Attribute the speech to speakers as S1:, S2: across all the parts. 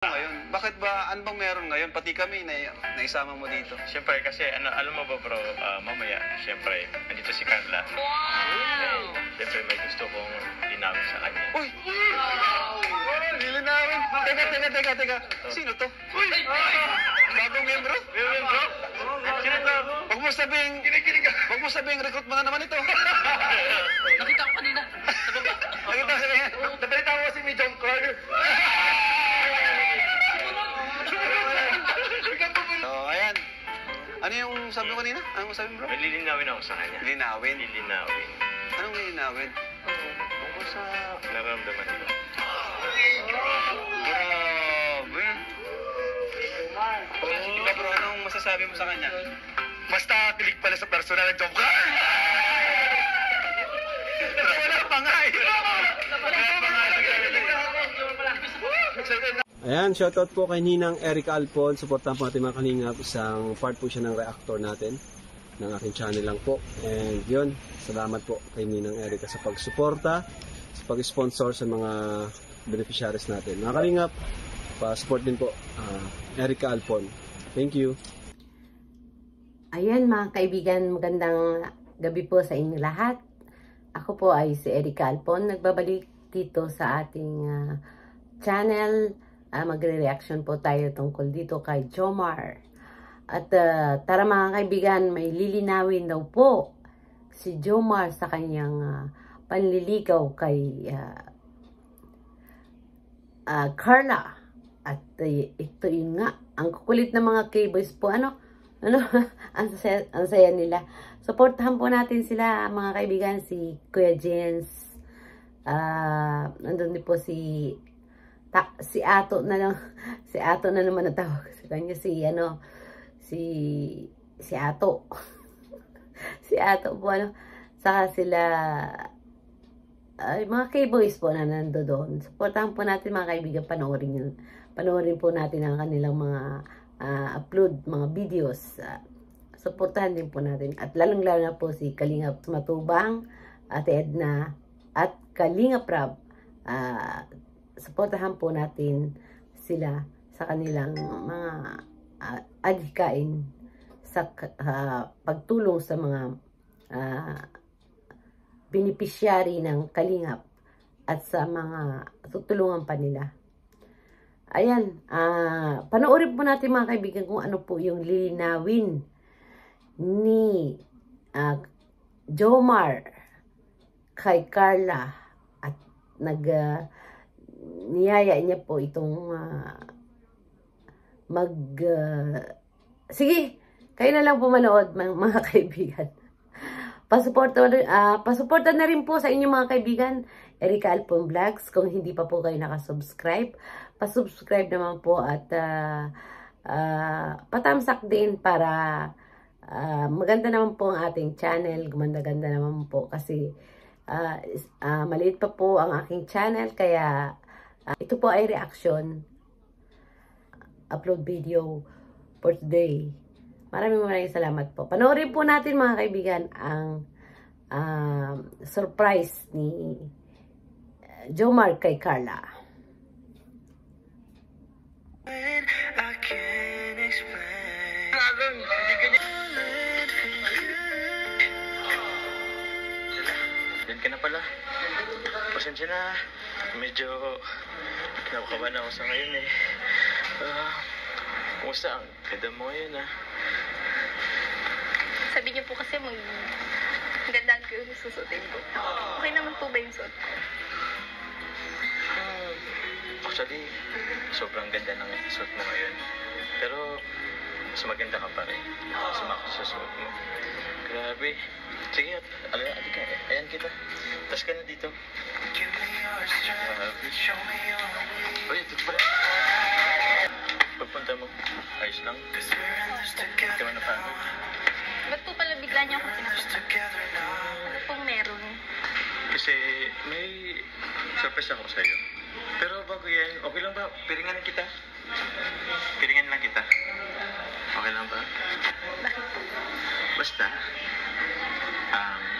S1: Ngayon, bakit ba, ano bang meron ngayon? Pati kami, naisama mo dito.
S2: Siyempre, kasi alam mo ba bro, mamaya, siyempre, nandito si Carla. Wow! Siyempre, may gusto kong linawin sa kanya.
S1: Uy! Lilinawin! Teka. Sino to? Uy! Bagong membro?
S2: Membro? Sino to?
S1: Huwag mo sabing recruit mo na naman ito.
S3: Nakita ko kanina.
S1: Nakita ko kanina.
S2: Nabalita mo si John Carl.
S1: So, ayan. Ano yung sabi mo kanina? Ano sabi mo, bro?
S2: May lilinawin ako sa kanya.
S1: Linawin?
S2: Lilinawin.
S1: Anong lilinawin?
S2: Tungkol sa nararamdaman ko.
S1: Grabe. Ikaw, bro, anong masasabi mo sa kanya? Basta kilig pala sa personal na joke ka. Wala pa nga eh.
S4: Ayan, shoutout po kay Ninang Erica Alpon. Supportan po natin mga kalingap. Isang part po siya ng reactor natin ng aking channel lang po. And yun, salamat po kay Ninang Erica sa pagsuporta, sa pag-sponsor sa mga beneficiaries natin. Mga kalingap, pa-support din po Erica Alpon. Thank you.
S5: Ayan mga kaibigan, magandang gabi po sa inyo lahat. Ako po ay si Erica Alpon. Nagbabalik dito sa ating channel. Magre-reaction po tayo tungkol dito kay Jomar. At tara mga kaibigan, may lilinawin daw po si Jomar sa kanyang panliligaw kay Carla. At ito yun nga, ang kukulit ng mga K-boys po, ang saya nila. Supportahan po natin sila mga kaibigan, si Kuya Jens. Nandun din po si Ato na lang. Si Ato na naman natawag sa kanya. Si Ato. Si Ato po, Saka sila, mga K-boys po na nando doon. Supportahan po natin mga kaibigan. Panoorin po natin ang kanilang mga upload, mga videos. Supportahan din po natin. At lalong-lalo na po si Kalingap Matubang, Ate Edna, at Kalingap Rab. Supportahan po natin sila sa kanilang mga adhikain sa pagtulong sa mga beneficiary ng Kalingap at sa mga tutulungan pa nila. Ayan, panoorin po natin mga kaibigan kung ano po yung lilinawin ni Jomar kay Carla at niyaya niya po itong sige, kayo na lang po manood mga kaibigan. Pasuporta na rin po sa inyo mga kaibigan, Erica Alpon Vlogs. Kung hindi pa po kayo nakasubscribe, pasubscribe naman po at patamsak din para maganda naman po ang ating channel. Gumanda-ganda naman po kasi maliit pa po ang aking channel, kaya ito po ay reaction upload video for today. Maraming salamat po. Panoorin po natin mga kaibigan ang surprise ni Jomar kay Carla.
S2: I can't explain. Yan ka na pala. Pasensya na. Medyo kinakabahan ako sa ngayon eh. Kumusta ang ganda mo ngayon
S3: Sabi niyo po kasi magandaan ko yung susutin ko. Okay naman po ba yung suot ko?
S2: Actually, sobrang ganda ng suot mo ngayon. Pero, mas maganda ka pa rin. Sumakot sa suot mo. Grabe. Sige, alika. Ayan kita. Tas ka na dito. Grabe. Uy, ito pala. Pagpunta mo, ayos lang. Hindi ka man napagod.
S3: Ba't po pala bigla niyo ako pinapunta? Ano pong meron?
S2: Kasi may surprise ako sa'yo. Pero bago yan, okay lang ba? Piringanin kita? Piringanin lang kita? Okay lang ba?
S3: Bakit po?
S2: Basta,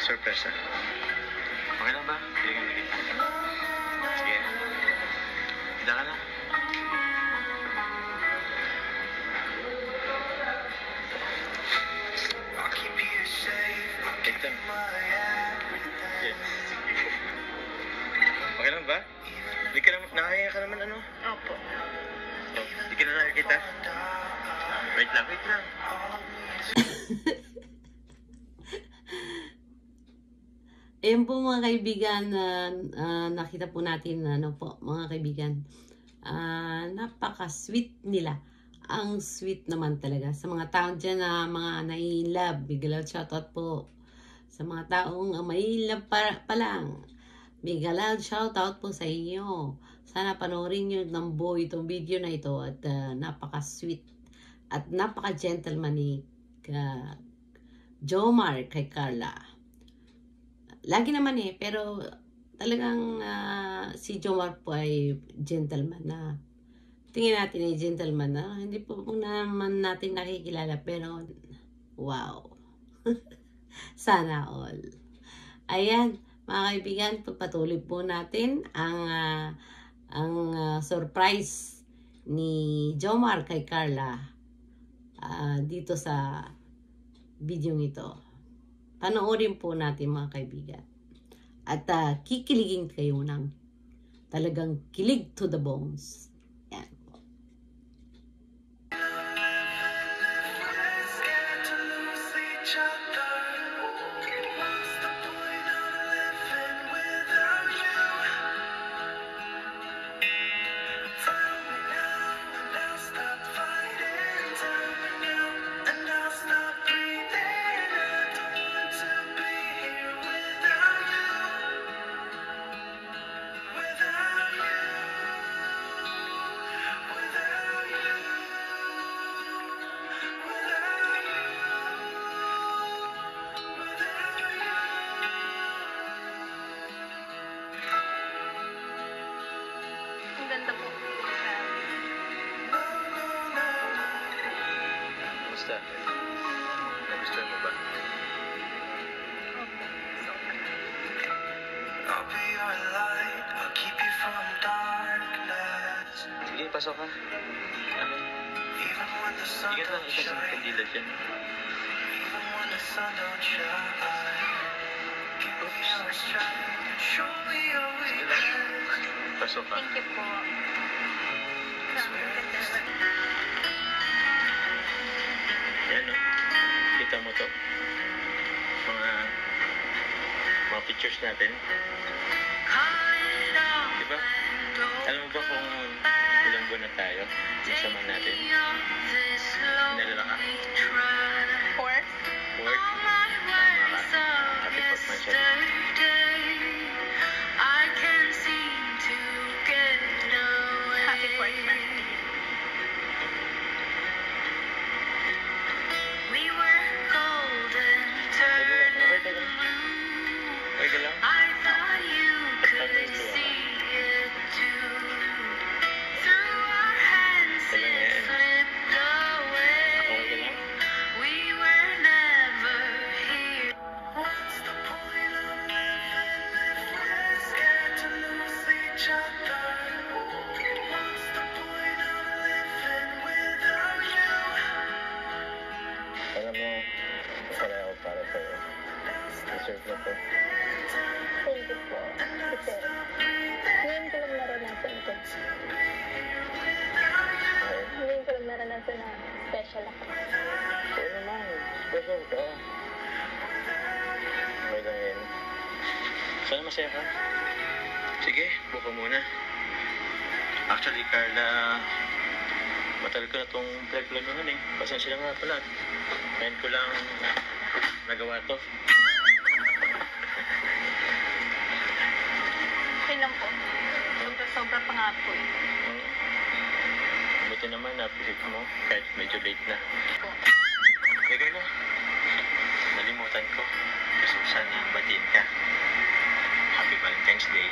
S2: surprise Okay lang ba? Piringanin kita? Sige. Handa ka na? masaya ka naman, ano?
S3: Opo.
S2: Oh, hindi ka na nakikita? Wait lang, wait lang.
S5: Ayan po mga kaibigan, nakita po natin, ano po, mga kaibigan, napaka-sweet nila. Ang sweet naman talaga. Sa mga tao dyan na mga nai-love, big love shoutout po. Sa mga taong may love pa lang, big love shoutout po sa inyo. Sana panoorin nyo ng buo itong video na ito at napaka-sweet at napaka-gentleman ni Jomar kay Carla. Lagi naman pero talagang si Jomar po ay gentleman na. Tingin natin ay gentleman na. Hindi po naman natin nakikilala pero wow. Sana all. Ayan, mga kaibigan, patuloy po natin ang surprise ni Jomar kay Carla dito sa video ito. Panoorin po natin mga kaibigan. At kikiligin kayo ng talagang kilig to the bones. Yan po.
S3: Ang ganda po.
S2: Kamusta? Nagustuhan mo ba?
S3: Opo. Sobra.
S6: I'll be your light, I'll keep you from darkness.
S2: Sige, pasok ka. Ano?
S6: Even when the sun
S2: Ikat lang
S6: don't
S2: isa sa
S6: shine,
S2: kandila dyan.
S6: even when the sun don't shine. Give me your strength, show me your
S2: Sige lang.
S6: weakness.
S2: Pasok ka.
S3: Thank you po. Grabe, ang ganda naman.
S2: Yan, no? Kita mo to? Mga pictures natin. Diba? Alam mo ba kung ilang buwan na tayo? Yung sama natin. Nalala ka?
S3: 4?
S2: Fourth? Tama ka. Happy 4th month siya.
S3: Happy 4th month.
S2: Okay ka lang? Kailan yan? Okay ka lang?
S6: What's the point of living if we're scared to lose each other? What's the point of living without you?
S2: Alam mo, masaya ako para sa'yo. Deserve mo to.
S3: Thank you po. Kasi ngayon ko lang naranasan ko.
S2: Okay?
S3: Ngayon ko lang naranasan na special ako.
S2: Oo naman. Special ka. Okay lang yan. Sana masaya ka. Sige, buka muna. Actually, Carla, matagal ko na itong pinagplanuhan eh. Pasensya na nga pala. Ngayon ko lang nagawa to.
S3: Okay lang po. Sobra pa nga po eh.
S2: Buti naman na-appreciate mo kahit medyo late na.
S3: Po.
S2: Teka na. Nalimutan ko. Gusto ko sana batiin ka. Happy Valentine's Day.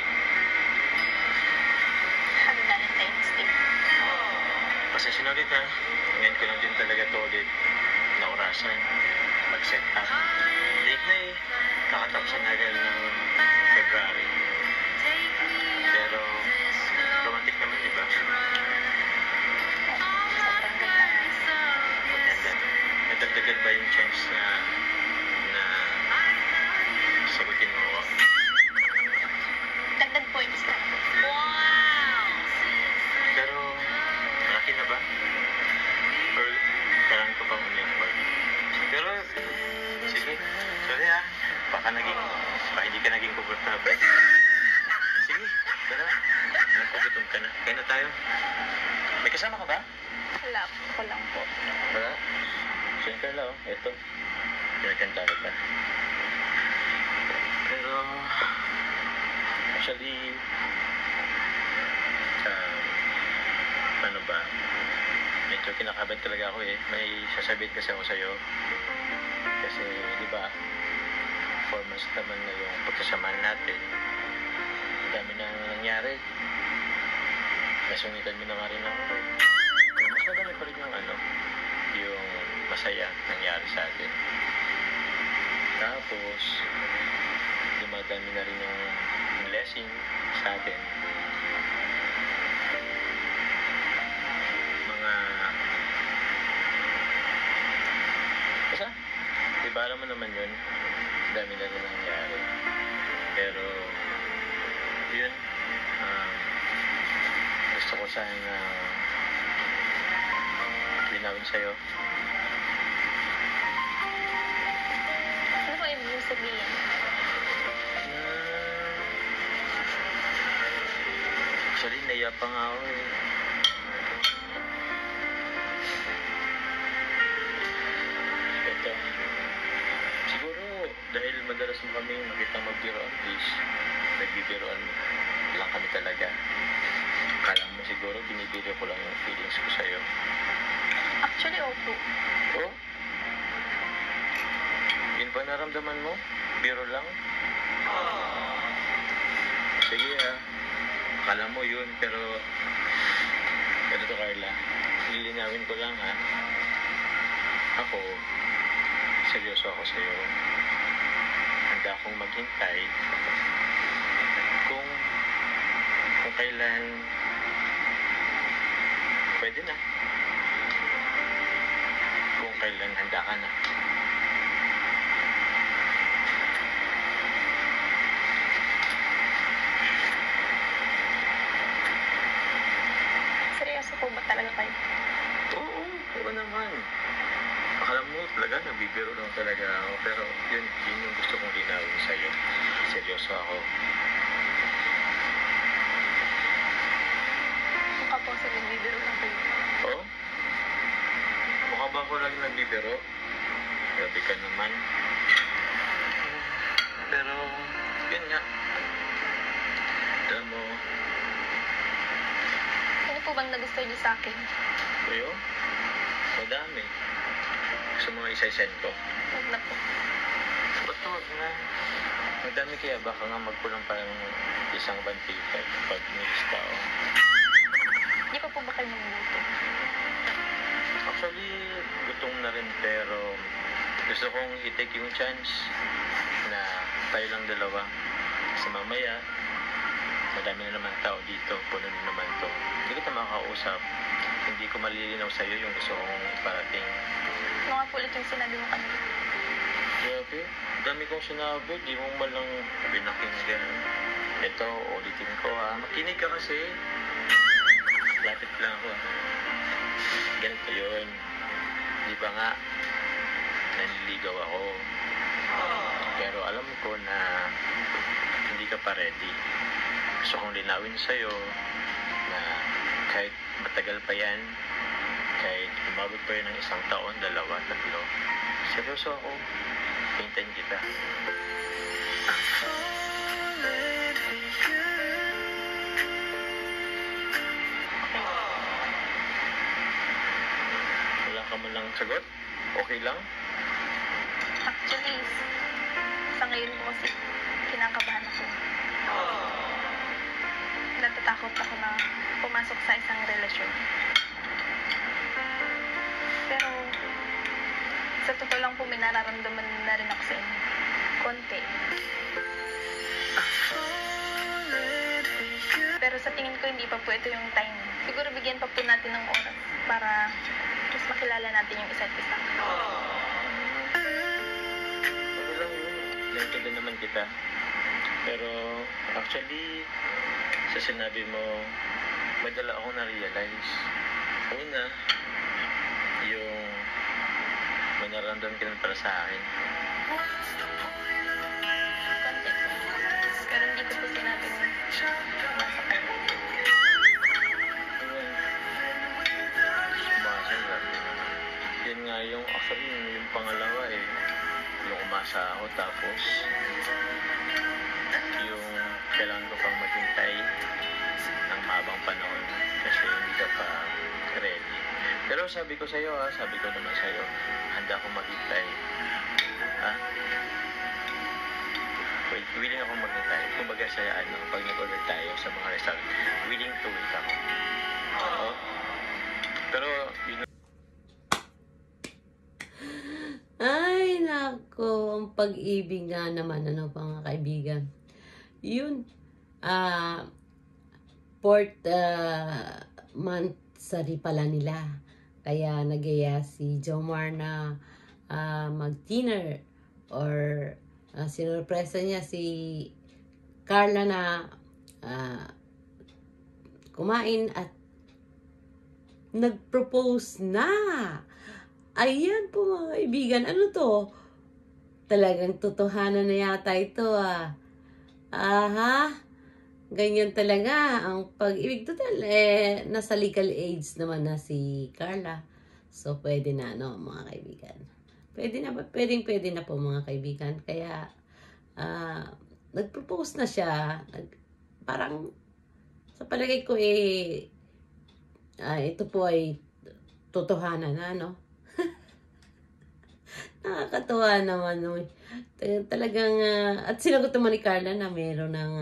S3: Happy Valentine's Day.
S2: Pasensya na ulit ha. Ngayon ko lang din talaga to ulit na orasan. Mag-set up. Late na eh. Nakatapos na agad ng February. Pero romantic naman, di ba?
S3: Sobrang ganda nga.
S2: Maganda. Nadagdagan ba yung chance na sagutin mo ako?
S3: Dagdag points na. Wow!
S2: Kaya na tayo. May kasama ka ba?
S3: Wala, ako lang po.
S2: Wala. Siyempre lang, ito. Pinagkanta kita. Pero, actually, ano ba, medyo kinakabahan talaga ako eh. May sasabihin kasi ako sa'yo. Kasi, di ba, 4 months naman na yung pagkasamahan natin. Dami na nangyari. Nasungitan mo na nga rin ako. Mas madami pa rin yung yung masaya nangyari sa atin. Tapos, dumadami na rin yung blessing sa atin. Basta, diba alam mo naman yun, dami na rin nangyari. Pero, yun, gusto ko sana linawin sa'yo.
S3: Ano po ibig mong sabihin?
S2: Actually, naiya pa nga ako eh. Ito, siguro dahil madalas mo kami makita magbiroan, please, nagbibiroan lang kami talaga. Akala mo siguro binibiro ko lang yung feelings ko sa'yo.
S3: Actually, opo.
S2: Oh? Yun ba naramdaman mo? Biro lang? Sige akala mo yun, pero ganito Carla, lilinawin ko lang ha. Ako, seryoso ako sa'yo. Handa akong maghintay kung kailan pwede na. Kung kailan handa ka na.
S3: Seryoso po ba talaga kayo?
S2: Oo naman. Akala mo talaga, nagbibiro lang talaga ako. Pero yun yung gusto kong linawin sa'yo. Seryoso ako.
S3: Mukha po sa nagbibiro lang kayo.
S2: Oh? Mukha ba ako lagi nagbibiro? Grabe ka naman. Pero, yun nga. Alam mo,
S3: Ano po bang nagustuhan niyo sa akin?
S2: kuyo, madami. Gusto mo isa-send ko?
S3: Huwag na po.
S2: Ba't huwag na? Madami kaya baka nga magkulang parang isang bantikat pag nilista ko.
S3: Hindi pa po ba kayo magluto?
S2: Actually, gutom na rin pero gusto kong i-take yung chance na tayo lang dalawa. Kasi mamaya, madami na naman tao dito, puno na naman to. Hindi kita makakausap. Hindi ko malilinaw sa'yo yung gusto kong iparating.
S3: Ano nga po ulit yung sinabi mo kanina?
S2: Grabe, dami kong sinabi, di mo malang pinakinggan. Ito, ulitin ko ha. Makinig ka kasi. Lapit lang ako. Ganito yun. Di ba nga, nanliligaw ako. Pero alam ko na hindi ka pa ready. Gusto kong linawin sa'yo na kahit matagal pa yan, kahit umabot pa yun ng 1 taon, 2, 3, seryoso ako. Hintayin kita. Wala ka man lang sagot? Okay lang?
S3: Actually, sa ngayon po kasi kinakabahan ako. Natatakot ako na pumasok sa isang relasyon. Pero, sa totoo lang po, may nararamdaman na rin ako sa inyo. Konti. Pero sa tingin ko, hindi pa po ito yung time. Siguro bigyan pa po natin ng oras para mas makilala natin yung isa't isa.
S2: Okay lang yun. Naintindihan naman kita. Pero, actually, sa sinabi mo, may dala akong na-realize. Una, yung may nararamdaman ka naman para sa akin.
S3: Konti po. Pero hindi ko po sinabing nasa kayo.
S2: yung actually, yung pangalawa yung umasa ako tapos yung kailangan ko pang maghintay ng mahabang panahon kasi hindi ka pa ready. Pero sabi ko naman sa'yo, handa akong maghintay. Willing akong maghintay. Kumbaga sa pag nag-order tayo sa mga restaurant, willing to wait ako. Oo. Pero,
S5: Ay, nako, ang pag-ibig nga naman, mga kaibigan. Yun, fourth month sari pala nila. Kaya nagaya si Jomar na mag-dinner or sinurpresa niya si Carla na kumain at nag-propose na. Ayan po mga kaibigan. Ano to? Talagang totohanan na yata ito Aha. Ganyan talaga ang pag-ibig. Total, nasa legal age naman na si Carla. So, pwede na, mga kaibigan. Pwede na po mga kaibigan. Kaya, nag-propose na siya. Parang, sa palagay ko ito po ay totohanan na, Nakakatuwa naman, Talagang, at sinagot naman ni Carla na meron ng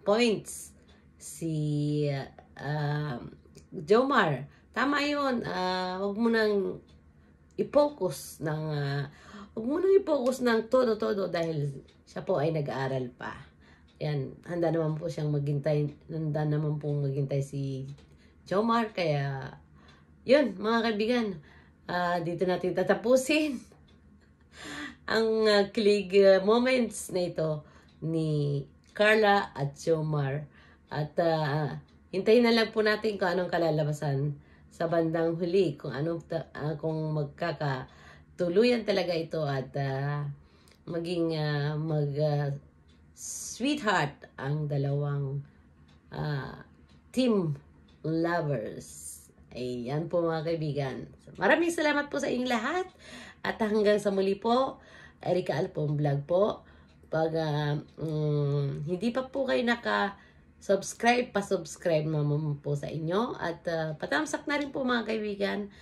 S5: points si Jomar. Tama yun. Huwag mo nang i-focus ng todo dahil siya po ay nag-aaral pa. Yan, handa naman po siyang maghintay si Jomar. Kaya, yun, mga kaibigan, dito natin tatapusin ang kilig moments na ito ni Carla at Jomar. At hintayin na lang po natin kung anong kalalabasan sa bandang huli, kung kung magkakatuluyan talaga ito at maging sweetheart ang dalawang team lovers. Ayan po mga kaibigan. Maraming salamat po sa inyong lahat. At hanggang sa muli po, Erica Alpon Vlog po. Pag hindi pa po kayo naka-subscribe, pa-subscribe naman po sa inyo. At patamsak na rin po mga kaibigan.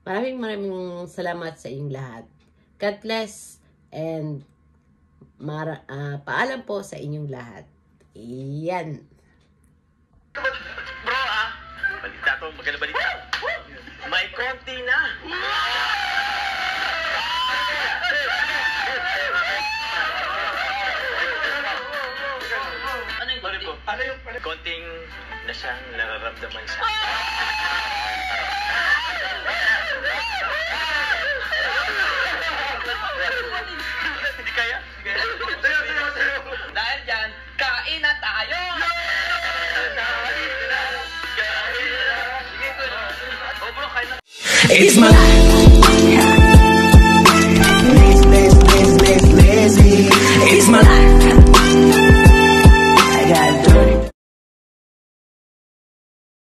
S5: Maraming salamat sa inyong lahat. God bless and paalam po sa inyong lahat. Iyan.
S2: bro balita to, maganda balita. May konti na. Ano yung konting na siyang nararamdaman sa Hindi kaya?
S7: Dahil dyan, kain na tayo!
S6: It's my life.